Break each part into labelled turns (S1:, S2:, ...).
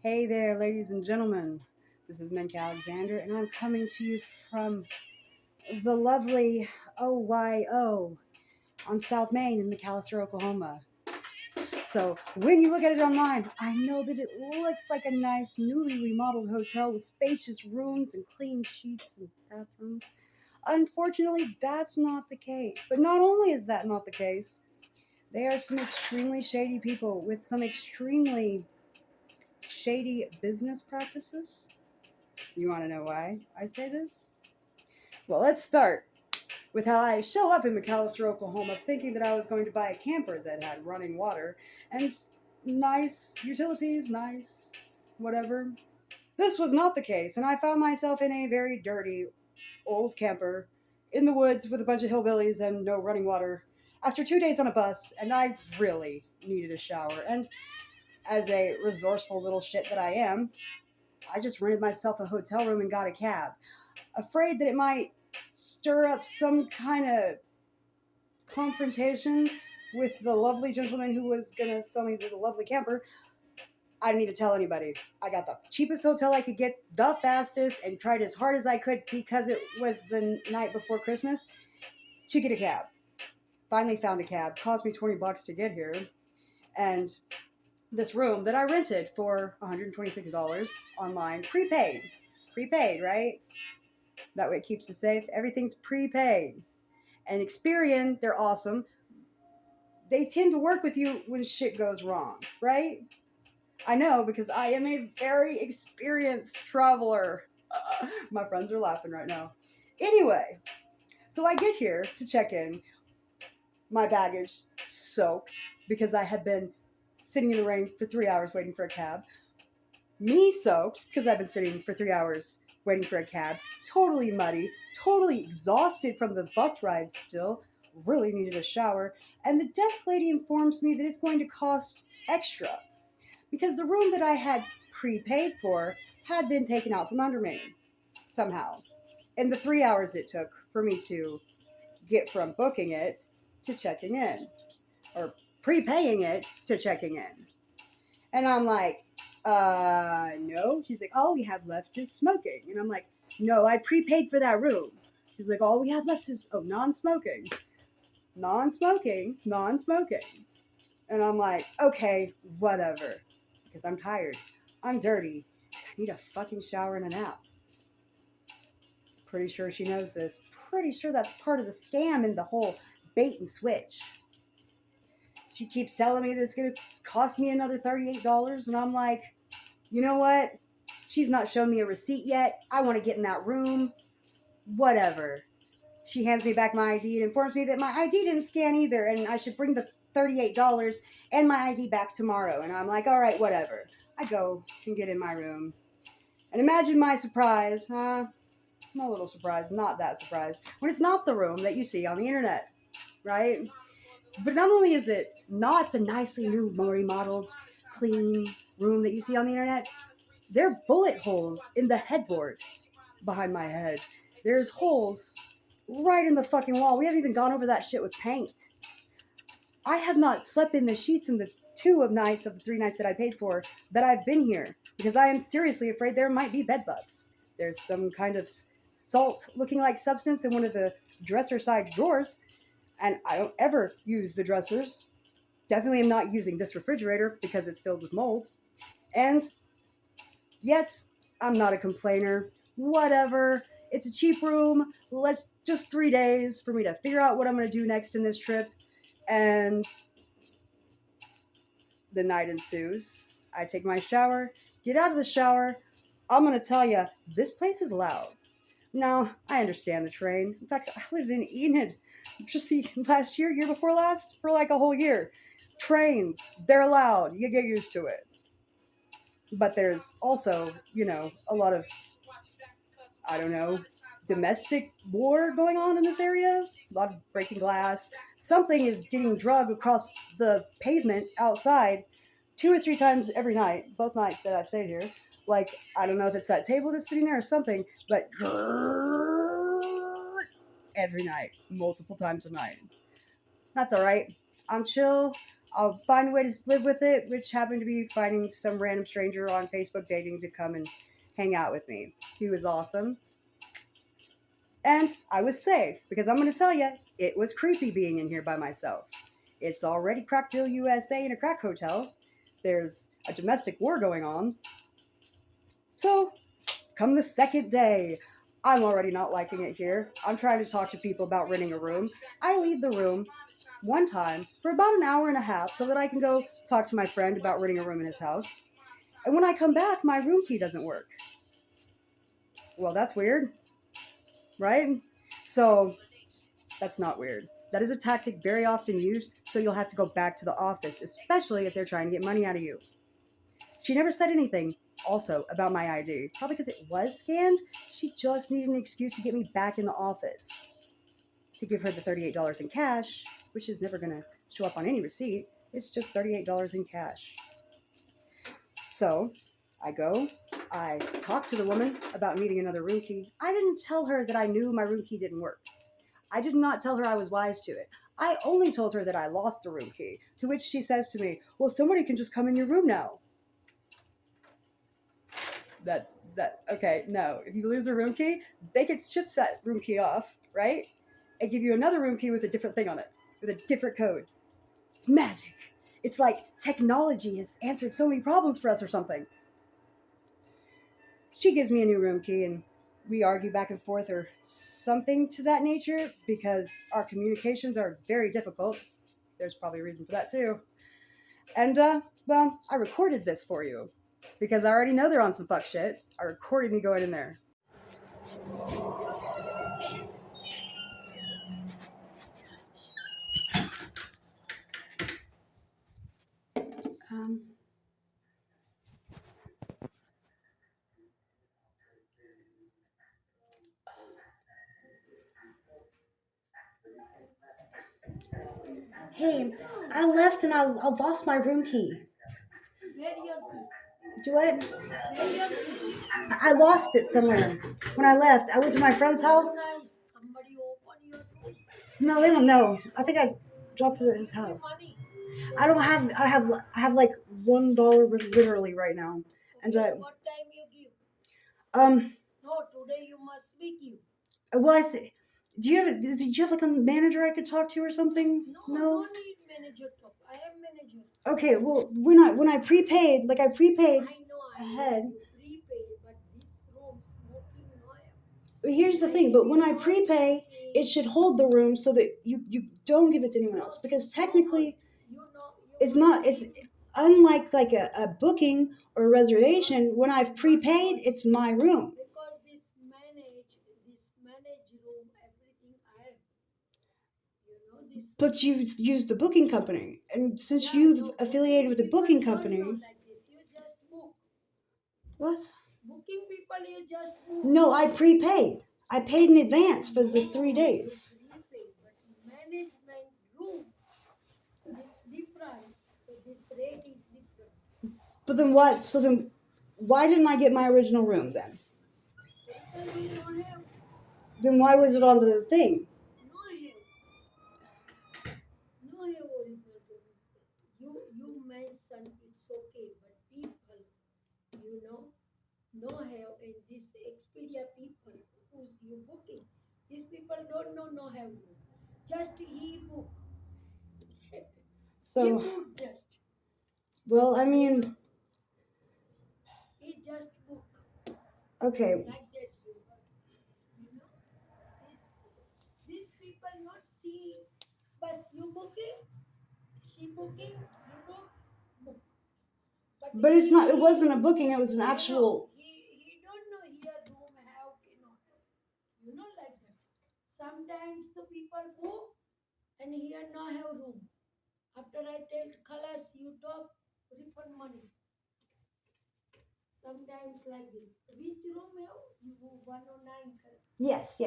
S1: Hey there, ladies and gentlemen. This is McAlestar, and I'm coming to you from the lovely OYO on South Main in McAlestar, Oklahoma. So when you look at it online, I know that it looks like a nice, newly remodeled hotel with spacious rooms and clean sheets and bathrooms. Unfortunately, that's not the case. But not only is that not the case, there are some extremely shady people with some extremely shady business practices. You want to know why I say this? Well, let's start with how I show up in McAlestar, Oklahoma, thinking that I was going to buy a camper that had running water and nice utilities, nice whatever. This was not the case, and I found myself in a very dirty old camper in the woods with a bunch of hillbillies and no running water after 2 days on a bus, and I really needed a shower. And as a resourceful little shit that I am, I just rented myself a hotel room and got a cab, afraid that it might stir up some kind of confrontation with the lovely gentleman who was going to sell me the lovely camper. I didn't even tell anybody. I got the cheapest hotel I could get, the fastest, and tried as hard as I could because it was the night before Christmas to get a cab. Finally found a cab. Cost me $20 to get here. And this room that I rented for $126 online, prepaid. Prepaid, right? That way it keeps you safe. Everything's prepaid. And Experian, they're awesome. They tend to work with you when shit goes wrong, right? I know because I am a very experienced traveler. My friends are laughing right now. Anyway, so I get here to check in. My baggage soaked because I had been sitting in the rain for 3 hours waiting for a cab. Me soaked because I've been sitting for 3 hours waiting for a cab. Totally muddy, totally exhausted from the bus ride still. Really needed a shower. And the desk lady informs me that it's going to cost extra because the room that I had prepaid for had been taken out from under me somehow. In the 3 hours it took for me to get from booking it to checking in, or prepaying it to checking in. And I'm like, no. She's like, all we have left is smoking. And I'm like, no, I prepaid for that room. She's like, all we have left is, non-smoking. Non-smoking, non-smoking. And I'm like, okay, whatever. Because I'm tired. I'm dirty. I need a fucking shower and a nap. Pretty sure she knows this. Pretty sure that's part of the scam in the whole bait and switch. She keeps telling me that it's going to cost me another $38. And I'm like, you know what? She's not shown me a receipt yet. I want to get in that room. Whatever. She hands me back my ID and informs me that my ID didn't scan either and I should bring the $38 and my ID back tomorrow. And I'm like, all right, whatever. I go and get in my room. And imagine my surprise. I'm a little surprised, not that surprised, when it's not the room that you see on the internet, right? But not only is it not the nicely new, remodeled, clean room that you see on the internet, there are bullet holes in the headboard behind my head. There's holes right in the fucking wall. We haven't even gone over that shit with paint. I have not slept in the sheets in the 2 nights of the 3 nights that I paid for that I've been here because I am seriously afraid there might be bed bugs. There's some kind of salt-looking like substance in one of the dresser side drawers, and I don't ever use the dressers. Definitely am not using this refrigerator because it's filled with mold. And yet, I'm not a complainer. Whatever. It's a cheap room. Let's just 3 days for me to figure out what I'm going to do next in this trip. And the night ensues. I take my shower, get out of the shower. I'm going to tell you, this place is loud. Now, I understand the train. In fact, I lived in Enid just the last year before last, for like a whole year. Trains, they're loud. You get used to it. But there's also, a lot of, I don't know, domestic war going on in this area. A lot of breaking glass. Something is getting dragged across the pavement outside 2 or 3 times every night, both nights that I've stayed here. Like, I don't know if it's that table that's sitting there or something, but every night, multiple times a night. That's all right. I'm chill. I'll find a way to live with it, which happened to be finding some random stranger on Facebook dating to come and hang out with me. He was awesome. And I was safe because I'm going to tell you, it was creepy being in here by myself. It's already Crackville, USA in a crack hotel. There's a domestic war going on. So, come the second day, I'm already not liking it here. I'm trying to talk to people about renting a room. I leave the room one time for about an hour and a half so that I can go talk to my friend about renting a room in his house. And when I come back, my room key doesn't work. Well, that's weird, right? So, that's not weird. That is a tactic very often used, so you'll have to go back to the office, especially if they're trying to get money out of you. She never said anything, also, about my ID. Probably because it was scanned. She just needed an excuse to get me back in the office. To give her the $38 in cash, which is never going to show up on any receipt. It's just $38 in cash. So, I go. I talk to the woman about needing another room key. I didn't tell her that I knew my room key didn't work. I did not tell her I was wise to it. I only told her that I lost the room key, to which she says to me, well, somebody can just come in your room now. Okay, no. If you lose a room key, they could shut that room key off, right? And give you another room key with a different thing on it, with a different code. It's magic. It's like technology has answered so many problems for us or something. She gives me a new room key and we argue back and forth or something to that nature because our communications are very difficult. There's probably a reason for that too. And, well, I recorded this for you because I already know they're on some fuck shit. I recorded me going in there. Um, hey, I left and I lost my room key. Do what? I lost it somewhere. When I left, I went to my friend's house. No, they don't know. I think I dropped it at his house. I don't have. I have like $1 literally right now, and
S2: What time you give?
S1: um.
S2: No, today you must be give.
S1: Well, I say, do you have like a manager I could talk to or something?
S2: No need manager talk. I am manager.
S1: Okay, well when I prepaid, like I prepaid ahead.
S2: Prepaid, but this room smoking no.
S1: But here's the thing, but when I prepay, it should hold the room so that you don't give it to anyone else because technically it's not it's unlike like a booking or a reservation. When I've prepaid, it's my room.
S2: Because this manage room, everything I have. This.
S1: But you've used the booking company, and since you've affiliated with the booking company,
S2: Like this. You just book.
S1: What?
S2: Booking people, you just book.
S1: No, I prepaid. I paid in advance for the 3 days.
S2: Prepaid, but management room is different. So this rate is different.
S1: But then what? So then, why didn't I get my original room then? Then why was it on the thing?
S2: No have original room. You mentioned it's okay, but people, no have in this Expedia people who's you booking. These people don't know no have room. Just he book.
S1: So,
S2: he book just.
S1: Well, I mean,
S2: He just book.
S1: Okay.
S2: Like that. These people not see, but you booking, she booking, you book.
S1: But it's not. It wasn't a booking. It was an actual.
S2: He don't know here room have cannot. Like that. Sometimes the people go and here no have room. After I tell Khalas, you talk refund money. Sometimes like this. Which room have? You 109.
S1: Yes.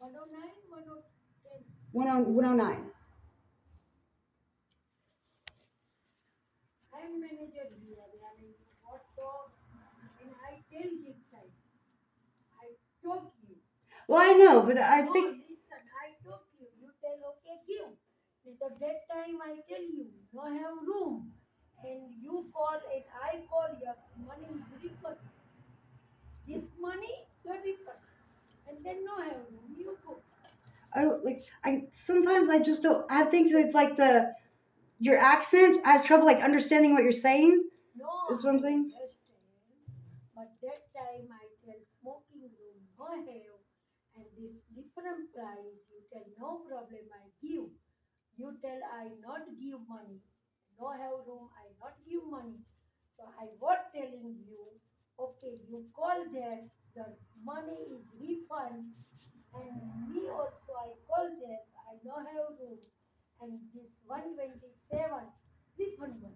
S2: 109, 110.
S1: 109.
S2: I am manager here. I mean, what talk? And I tell this time. I talk you.
S1: Well, I know, but I think.
S2: Listen, I talk you. You tell okay, give. So that time I tell you, no have room, and you call and I call, your money is refund. This money your refund, and then no have room, you go.
S1: I don't like. I sometimes I just don't. I think that it's like the your accent. I have trouble like understanding what you're saying.
S2: No,
S1: Is
S2: I
S1: what I'm saying.
S2: understand. But that time I tell smoking room no have, and this different price you tell no problem I give. You tell I not give money. No have room, I not give money. So I was telling you, okay, you call there, the money is refund, and me also I call there, I no have room, and this 127 refund money.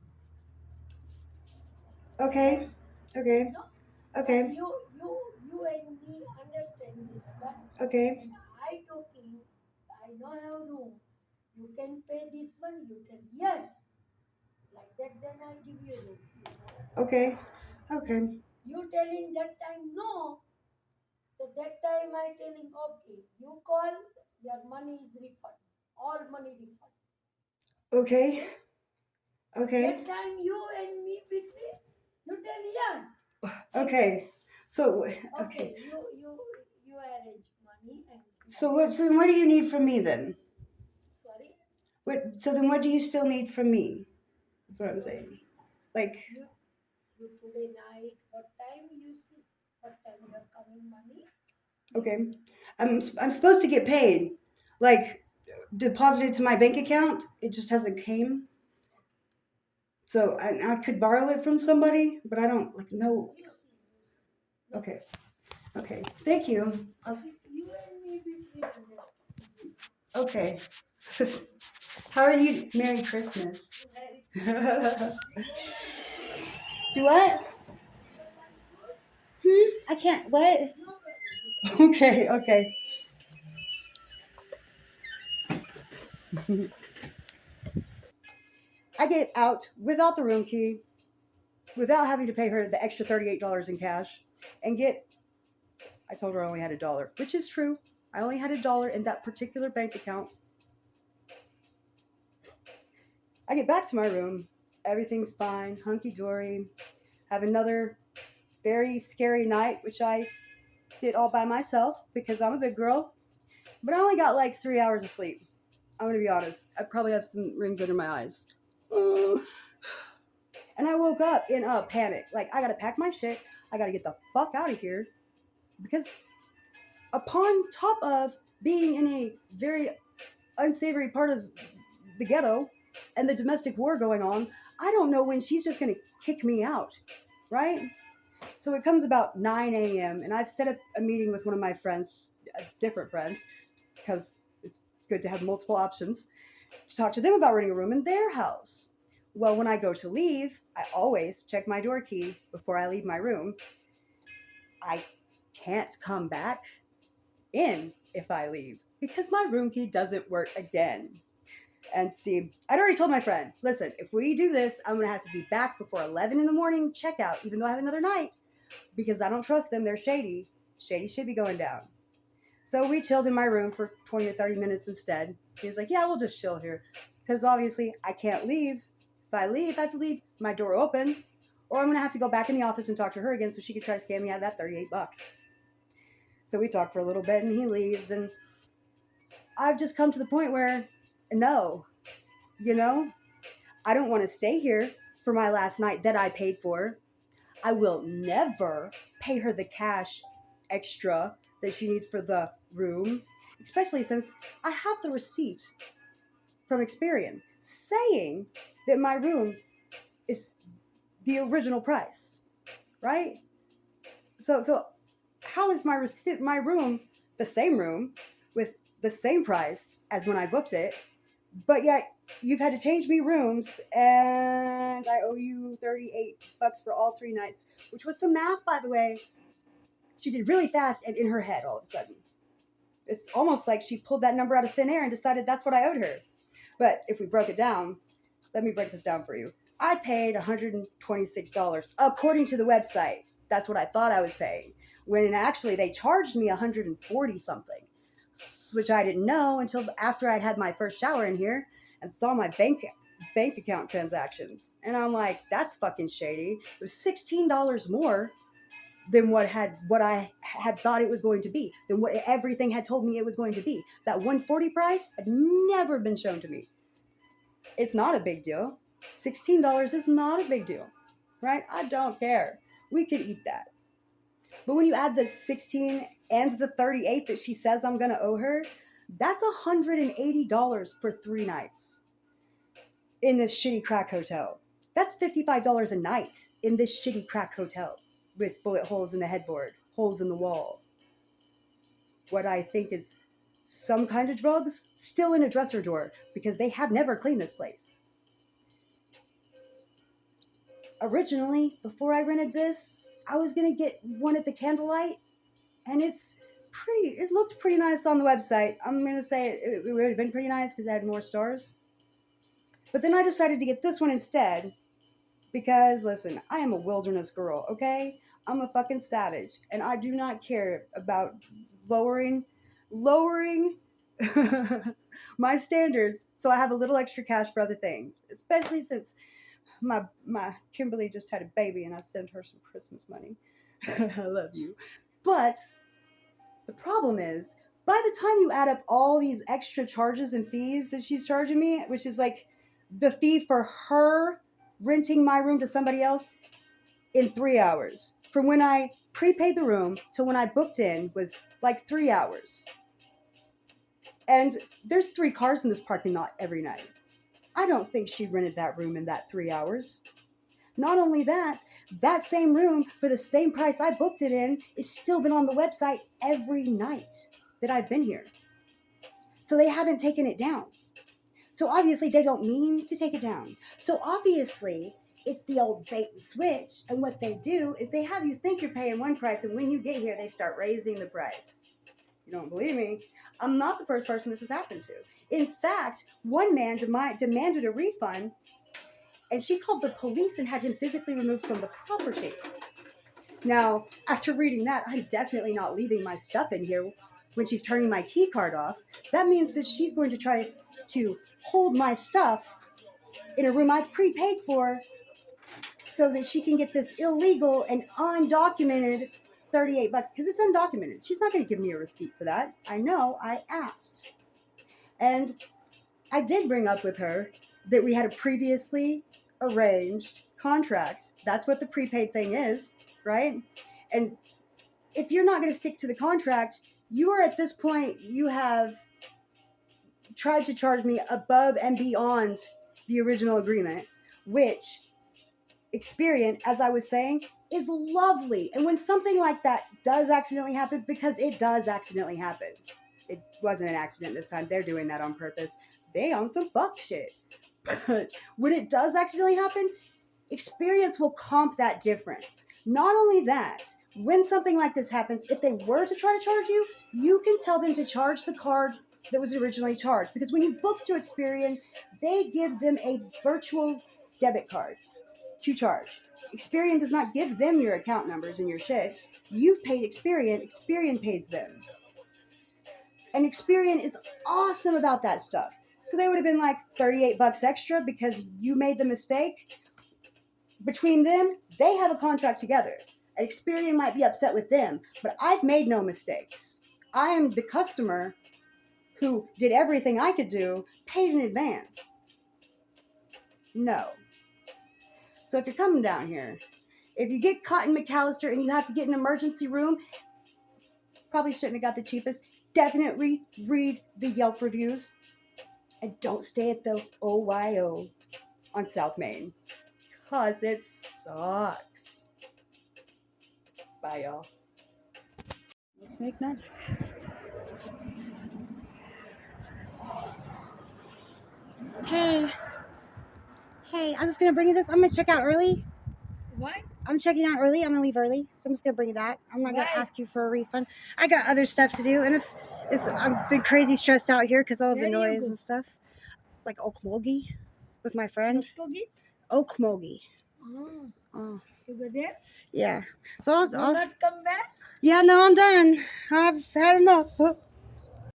S2: That
S1: Okay. Okay.
S2: no, that
S1: Okay.
S2: you and me understand this one,
S1: Okay.
S2: and I talking, I no have room. You can pay this one. You tell yes, like that. Then I give you room.
S1: Okay. Okay.
S2: You telling that time no. So that time I telling okay. You call, your money is refund. All money refund.
S1: Okay.
S2: Okay.
S1: Okay.
S2: That time you and me between. You tell yes. Accept.
S1: Okay. So
S2: Okay.
S1: okay.
S2: You arrange money and
S1: So what? So then what do you need from me then?
S2: sorry.
S1: What? So then what do you still need from me? That's what I'm
S2: Your
S1: saying.
S2: fee.
S1: Like
S2: You today night. What time you see? What time you are coming money?
S1: okay, I'm supposed to get paid, like deposited to my bank account. It just hasn't came. So I could borrow it from somebody, but I don't like know.
S2: You see. No
S1: Okay.
S2: problem.
S1: Okay. Thank you.
S2: This you and me between understand.
S1: Okay. How are you? Merry Christmas.
S2: Very
S1: Do
S2: your lunch good.
S1: what?
S2: Your lunch good.
S1: I can't. What?
S2: No problem.
S1: Okay. Okay. I get out without the room key, without having to pay her the extra $38 in cash, and get. I told her I only had $1, which is true. I only had $1 in that particular bank account. I get back to my room. Everything's fine, hunky dory. Have another very scary night, which I did all by myself because I'm a big girl. But I only got like 3 hours of sleep. I'm gonna be honest. I probably have some rings under my eyes. Uh, and I woke up in a panic. Like, I gotta pack my shit. I gotta get the fuck out of here. Because upon top of being in a very unsavory part of the ghetto and the domestic war going on, I don't know when she's just gonna kick me out, right? So it comes about 9 a.m. and I've set up a meeting with one of my friends, a different friend, because it's good to have multiple options, to talk to them about renting a room in their house. Well, when I go to leave, I always check my door key before I leave my room. I can't come back in if I leave because my room key doesn't work again. And see, I'd already told my friend, listen, if we do this, I'm going to have to be back before 11 in the morning, check out, even though I have another night, because I don't trust them. They're shady. Shady should be going down. So we chilled in my room for 20 or 30 minutes instead. He was like, yeah, we'll just chill here. Because obviously I can't leave. If I leave, I have to leave my door open. Or I'm going to have to go back in the office and talk to her again so she could try to scam me out of that $38. So we talked for a little bit and he leaves. And I've just come to the point where, no, you know, I don't want to stay here for my last night that I paid for. I will never pay her the cash extra that she needs for the room, especially since I have the receipt from Experian saying that my room is the original price, right? So how is my receipt, my room, the same room with the same price as when I booked it, but yet you've had to change me rooms and I owe you $38 for all 3 nights, which was some math, by the way. She did really fast and in her head all of a sudden. It's almost like she pulled that number out of thin air and decided that's what I owed her. But if we broke it down, let me break this down for you. I paid $126 according to the website. That's what I thought I was paying. When actually they charged me $140 something, which I didn't know until after I'd had my first shower in here. and saw my bank account transactions. And I'm like, that's fucking shady. It was $16 more than what I had thought it was going to be, than what everything had told me it was going to be. That 140 price had never been shown to me. It's not a big deal. $16 is not a big deal, right? I don't care. We could eat that. But when you add the 16 and the 38 that she says I'm going to owe her, that's $180 for 3 nights in this shitty crack hotel. That's $55 a night in this shitty crack hotel with bullet holes in the headboard, holes in the wall. What I think is some kind of drugs still in a dresser drawer because they have never cleaned this place. Originally, before I rented this, I was going to get one at the Candlelight, and it looked pretty nice on the website. I'm going to say it would have been pretty nice because it had more stars. But then I decided to get this one instead because, listen, I am a wilderness girl, okay? I'm a fucking savage, and I do not care about lowering my standards so I have a little extra cash for other things, especially since my Kimberly just had a baby and I sent her some Christmas money. I love you. But the problem is, by the time you add up all these extra charges and fees that she's charging me, which is like the fee for her renting my room to somebody else in 3 hours, from when I prepaid the room to when I booked in was like 3 hours. And there's 3 cars in this parking lot every night. I don't think she rented that room in that 3 hours. Not only that, that same room for the same price I booked it in is still been on the website every night that I've been here. So they haven't taken it down. So obviously they don't mean to take it down. So obviously it's the old bait and switch. And what they do is they have you think you're paying one price, and when you get here, they start raising the price. You don't believe me? I'm not the first person this has happened to. In fact, one man demanded a refund, and she called the police and had him physically removed from the property. Now, after reading that, I'm definitely not leaving my stuff in here when she's turning my key card off. That means that she's going to try to hold my stuff in a room I've prepaid for so that she can get this illegal and undocumented $38 because it's undocumented. She's not going to give me a receipt for that. I know, I asked. And I did bring up with her that we had a previously arranged contract. That's what the prepaid thing is, right? And if you're not going to stick to the contract, you are at this point, you have tried to charge me above and beyond the original agreement, which Experian, as I was saying, is lovely. And when something like that does accidentally happen, because it does accidentally happen, it wasn't an accident this time. They're doing that on purpose. They own some fuck shit. But when it does accidentally happen, Experience will comp that difference. Not only that, when something like this happens, if they were to try to charge you, you can tell them to charge the card that was originally charged. Because when you book through Experian, they give them a virtual debit card to charge. Experian does not give them your account numbers and your shit. You've paid Experian. Experian pays them. And Experian is awesome about that stuff. So they would have been like $38 extra because you made the mistake. Between them, they have a contract together. And Experian might be upset with them, but I've made no mistakes. I am the customer who did everything I could do, paid in advance. No. So if you're coming down here, if you get caught in McAlestar and you have to get an emergency room, probably shouldn't have got the cheapest. Definitely read the Yelp reviews. And don't stay at the OYO on South Main. Because it sucks. Bye, y'all. Let's make magic. Hey, I was just going to bring you this. I'm going to check out early.
S2: What?
S1: I'm checking out early. I'm going to leave early. So I'm just going to bring you that. I'm not going to ask you for a refund. I got other stuff to do. And I've been crazy stressed out here because all of the noise and stuff. Like Okmulgee with my friend. Okmulgee.
S2: Oh. You go there?
S1: Yeah. So I'll
S2: not come back?
S1: Yeah, no, I'm done. I've had enough.